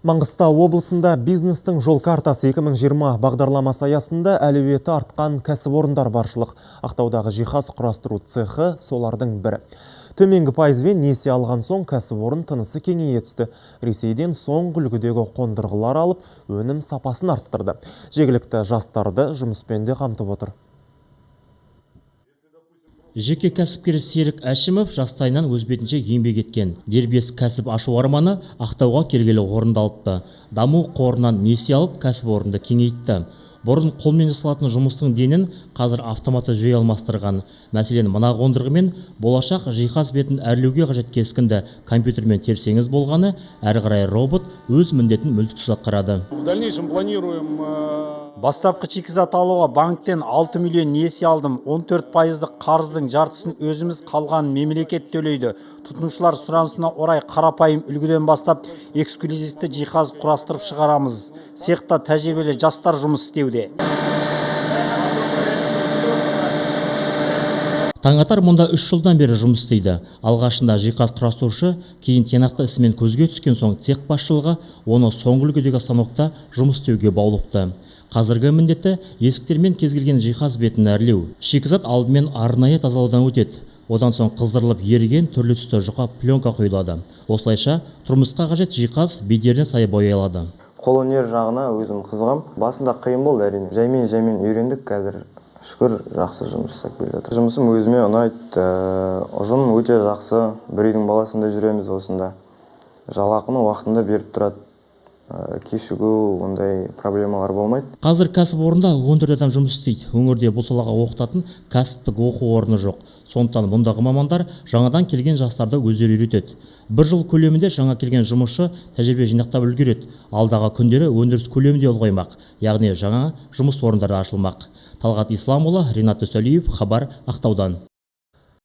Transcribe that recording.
Маңғыстау облысында бизнестің жол картасы 2020 бағдарламасы аясында әлеуеті артқан кәсіпорындар баршылық. Ақтаудағы жиһаз құрастыру цехы солардың бірі. Төменгі пайызбен несие алған соң кәсіпорын тынысы кеңейе түсті. Ресейден соңғы үлгідегі қондырғылар алып, өнім сапасын арттырды. Жергілікті жастарды жұмыспен де қамтып отыр. Жеке кәсіпкер Серік Әшімов жастайынан өз бетінше еңбек еткен. Дербес кәсіп ашу арманы Ақтауға келгелі орындалыпты. Даму қорынан несие алып, кәсіпорынды кеңейтті. Бұрын қолмен жасалатын жұмыстың денін қазір автоматты жүйе алмастырған. Мәселен, мына қондырғымен болашақ жиһаз бетін әрлеуге қажет кескінді компьютермен терсеңіз болғаны, әрі қарай робот өз міндетін мүлтіксіз атқарады. В дальнейшем планируем Бастапқы шикізат алуға банктен 6 миллион несие алдым. 14%-лық қарыздың жартысын өзіміз, қалған мемлекет төлейді. Тұтынушылар сұранысына орай қарапайым үлгіден бастап эксклюзивті жиһаз құрастырып шығарамыз. Цехта тәжірибелі жастар жұмыс істеуде. Таңатар мұнда 3 жылдан бері жұмыс істейді. Алғашында жиһаз құрастырушы, кейін тиянақты ісімен көзге түскен соң цех басшылығы оны соңғы үлгідегі станокта жұмыс істеуге баулыпты. Қазіргі міндеті есіктермен кез келген жиһаз бетін әрлеу. Шикізат алдымен арнайы тазалаудан өтеді. Одан соң қыздырылып еріген түрлі түсті жұқа пленка құйылады. Осылайша тұрмысқа қажет жиһаз бедеріне сай боялады. Қолөнер жағына өзім қызығам. Басында қиын болды әрине. Жаймен үйрендік, қазір шүкір жақсы жұмыс жасап келе жатыр. Жұмысым өзіме ұнайды. Ұжым өте жақсы. Бір үйдің баласында жүреміз осында. Жалақыны уақытында беріп тұрады. Кешігу, ондай проблемалар болмайды. Қазір кәсіпорында 14 адам жұмыс істейді. Өңірде бұл салаға оқытатын кәсіптік оқу орны жоқ. Сондықтан мұндағы мамандар жаңадан келген жастарды өздері үйретеді. Бір жыл көлемінде жаңа келген жұмысшы тәжірибе жинақтап үлгереді. Алдағы күндері өндіріс көлемі де ұлғаймақ, яғни жаңа жұмыс орындары ашылмақ. Талғат Исламұлы, Ринат Төсәлиев, хабар Ақтаудан.